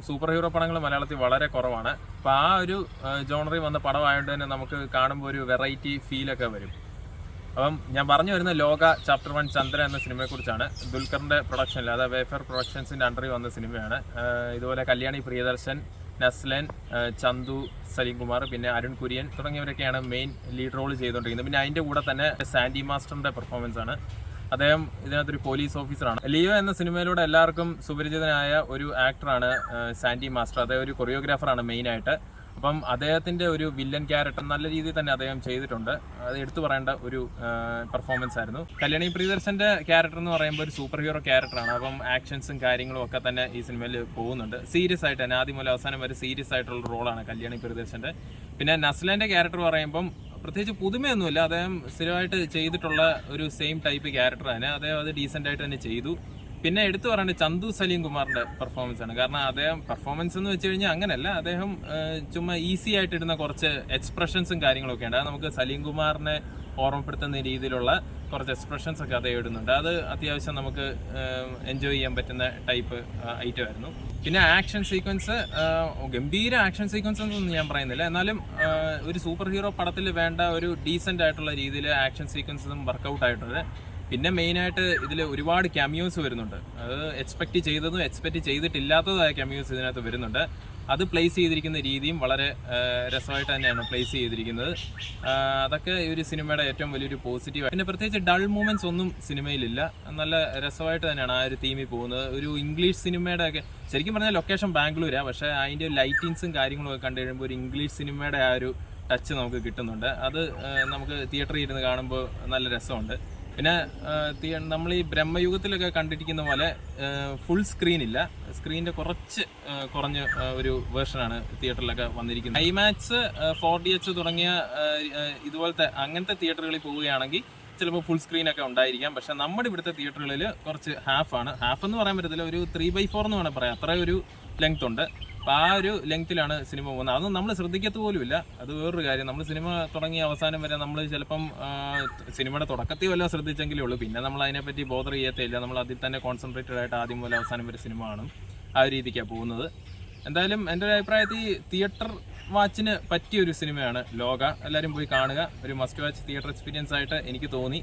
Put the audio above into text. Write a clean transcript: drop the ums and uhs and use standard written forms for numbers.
Super hero പടങ്ങൾ മലയാളത്തിൽ വളരെ കുറവാണ്. അപ്പോൾ ആ ഒരു ജോണറിൽ വന്ന പടമായതുകൊണ്ട് തന്നെ നമുക്ക് കാണുമ്പോൾ ഒരു വെറൈറ്റി ഫീലൊക്കെ വരും. അപ്പം ഞാൻ പറഞ്ഞു വരുന്ന ലോക ചാപ്റ്റർ 1 ചന്ദ്ര എന്ന സിനിമയെക്കുറിച്ചാണ്. ദുൽഖറിൻ്റെ പ്രൊഡക്ഷനിൽ, അതായത് വേഫർ പ്രൊഡക്ഷൻസിൻ്റെ അണ്ടറിൽ വന്ന സിനിമയാണ്. ഇതുപോലെ കല്യാണി പ്രിയദർശൻ, നസ്ലൻ, ചന്തു, സലീം കുമാർ, പിന്നെ അരുൺ കുര്യൻ തുടങ്ങിയവരൊക്കെയാണ് മെയിൻ ലീഡ് റോൾ ചെയ്തുകൊണ്ടിരിക്കുന്നത്. പിന്നെ അതിൻ്റെ കൂടെ തന്നെ സാൻഡി മാസ്റ്ററിൻ്റെ പെർഫോമൻസ് ആണ്. അദ്ദേഹം ഇതിനകത്തൊരു പോലീസ് ഓഫീസറാണ്. ലിയോ എന്ന സിനിമയിലൂടെ എല്ലാവർക്കും സുപരിചിതനായ ഒരു ആക്ടറാണ് സാൻഡി മാസ്റ്റർ. അദ്ദേഹം ഒരു കൊറിയോഗ്രാഫറാണ് മെയിനായിട്ട്. അപ്പം അദ്ദേഹത്തിൻ്റെ ഒരു വില്ലൻ ക്യാരക്ടർ നല്ല രീതിയിൽ തന്നെ അദ്ദേഹം ചെയ്തിട്ടുണ്ട്. അത് എടുത്തു പറയേണ്ട ഒരു പെർഫോമൻസ് ആയിരുന്നു. കല്യാണി പ്രിയദർശൻ്റെ ക്യാരക്ടർ എന്ന് പറയുമ്പോൾ ഒരു സൂപ്പർ ഹീറോ ക്യാരക്ടറാണ്. അപ്പം ആക്ഷൻസും കാര്യങ്ങളും ഒക്കെ തന്നെ ഈ സിനിമയിൽ പോകുന്നുണ്ട്. സീരിയസ് ആയിട്ട് തന്നെ ആദ്യം മുതൽ അവസാനം വരെ സീരിയസ് ആയിട്ടുള്ള റോളാണ് കല്യാണി പ്രിയദർശൻ്റെ. പിന്നെ നസ്ലൻ്റെ ക്യാരക്ടർ പറയുമ്പം പ്രത്യേകിച്ച് പുതുമയൊന്നുമില്ല. അദ്ദേഹം സ്ഥിരമായിട്ട് ചെയ്തിട്ടുള്ള ഒരു സെയിം ടൈപ്പ് ക്യാരക്ടർ തന്നെ. അദ്ദേഹം അത് ഡീസൻ്റ് ആയിട്ട് തന്നെ ചെയ്തു. പിന്നെ എടുത്തു പറയേണ്ടത് ചന്തു സലീം കുമാറിൻ്റെ പെർഫോമൻസ് ആണ്. കാരണം അദ്ദേഹം പെർഫോമൻസ് എന്ന് വെച്ച് കഴിഞ്ഞാൽ അങ്ങനെയല്ല, അദ്ദേഹം ചുമ്മാ ഈസി ആയിട്ട് ഇടുന്ന കുറച്ച് എക്സ്പ്രഷൻസും കാര്യങ്ങളൊക്കെ ഉണ്ട്. അത് നമുക്ക് സലീം കുമാറിനെ ഓർമ്മപ്പെടുത്തുന്ന രീതിയിലുള്ള കുറച്ച് എക്സ്പ്രഷൻസ് ഒക്കെ അദ്ദേഹം ഇടുന്നുണ്ട്. അത് അത്യാവശ്യം നമുക്ക് എൻജോയ് ചെയ്യാൻ പറ്റുന്ന ടൈപ്പ് ഐറ്റം ആയിരുന്നു. പിന്നെ ആക്ഷൻ സീക്വൻസ്, ഗംഭീര ആക്ഷൻ സീക്വൻസ് എന്നൊന്നും ഞാൻ പറയുന്നില്ല, എന്നാലും ഒരു സൂപ്പർ ഹീറോ പടത്തിൽ വേണ്ട ഒരു ഡീസൻ്റ് ആയിട്ടുള്ള രീതിയിൽ ആക്ഷൻ സീക്വൻസും വർക്കൗട്ട് ആയിട്ടുണ്ട്. പിന്നെ മെയിനായിട്ട് ഇതിൽ ഒരുപാട് ക്യാമിയോസ് വരുന്നുണ്ട്. അത് എക്സ്പെക്റ്റ് ചെയ്തതും എക്സ്പെക്റ്റ് ചെയ്തിട്ടില്ലാത്തതായ ക്യാമിയോസ് ഇതിനകത്ത് വരുന്നുണ്ട്. അത് പ്ലേസ് ചെയ്തിരിക്കുന്ന രീതിയും വളരെ രസമായിട്ട് തന്നെയാണ് പ്ലേസ് ചെയ്തിരിക്കുന്നത്. അതൊക്കെ ഈ ഒരു സിനിമയുടെ ഏറ്റവും വലിയൊരു പോസിറ്റീവ്. പിന്നെ പ്രത്യേകിച്ച് ഡൾ മൂമെൻറ്റ്സ് ഒന്നും സിനിമയിലില്ല. നല്ല രസമായിട്ട് തന്നെയാണ് ആ ഒരു തീമിൽ പോകുന്നത്. ഒരു ഇംഗ്ലീഷ് സിനിമയുടെ ഒക്കെ, ശരിക്കും പറഞ്ഞാൽ ലൊക്കേഷൻ ബാംഗ്ലൂരാണ്, പക്ഷേ അതിൻ്റെ ലൈറ്റിങ്സും കാര്യങ്ങളും ഒക്കെ കണ്ടു കഴിയുമ്പോൾ ഒരു ഇംഗ്ലീഷ് സിനിമയുടെ ആ ഒരു ടച്ച് നമുക്ക് കിട്ടുന്നുണ്ട്. അത് നമുക്ക് തിയേറ്ററിൽ ഇരുന്ന് കാണുമ്പോൾ നല്ല രസമുണ്ട്. പിന്നെ നമ്മൾ ഈ ബ്രഹ്മയുഗത്തിലൊക്കെ കണ്ടിരിക്കുന്ന പോലെ ഫുൾ സ്ക്രീൻ ഇല്ല, സ്ക്രീനിൻ്റെ കുറച്ച് കുറഞ്ഞ ഒരു വേർഷനാണ് തിയേറ്ററിലൊക്കെ വന്നിരിക്കുന്നത്. ഐമാക്സ്, 4DX തുടങ്ങിയ ഇതുപോലത്തെ അങ്ങനത്തെ തിയേറ്ററുകളിൽ പോവുകയാണെങ്കിൽ ചിലപ്പോൾ ഫുൾ സ്ക്രീനൊക്കെ ഉണ്ടായിരിക്കാം. പക്ഷേ നമ്മുടെ ഇവിടുത്തെ തിയേറ്ററുകളിൽ കുറച്ച് ഹാഫ് എന്ന് പറയാൻ പറ്റത്തില്ല, ഒരു 3/4 എന്ന് വേണമെങ്കിൽ പറയാം. അത്ര ഒരു ലെങ്ത് ഉണ്ട്. അപ്പോൾ ആ ഒരു ലെങ്ത്തിലാണ് സിനിമ പോകുന്നത്. അതൊന്നും നമ്മൾ ശ്രദ്ധിക്കത്ത് പോലുമില്ല. അത് വേറൊരു കാര്യം. നമ്മൾ സിനിമ തുടങ്ങിയ അവസാനം വരെ നമ്മൾ ചിലപ്പം സിനിമയുടെ തുടക്കത്തിൽ വല്ല ശ്രദ്ധിച്ചെങ്കിലേ ഉള്ളൂ. പിന്നെ നമ്മൾ അതിനെപ്പറ്റി ബോധർ ചെയ്യത്തില്ല. നമ്മൾ അതിൽ തന്നെ കോൺസെൻട്രേറ്റഡ് ആയിട്ട് ആദ്യം മുതൽ അവസാനം വരെ സിനിമ കാണും. ആ ഒരു രീതിക്കാണ് പോകുന്നത്. എന്തായാലും എൻ്റെ ഒരു അഭിപ്രായത്തിൽ തിയേറ്റർ വാച്ചിന് പറ്റിയൊരു സിനിമയാണ് ലോക. എല്ലാവരും പോയി കാണുക. ഒരു മസ്റ്റ് വാച്ച് തിയേറ്റർ എക്സ്പീരിയൻസ് ആയിട്ട് എനിക്ക് തോന്നി.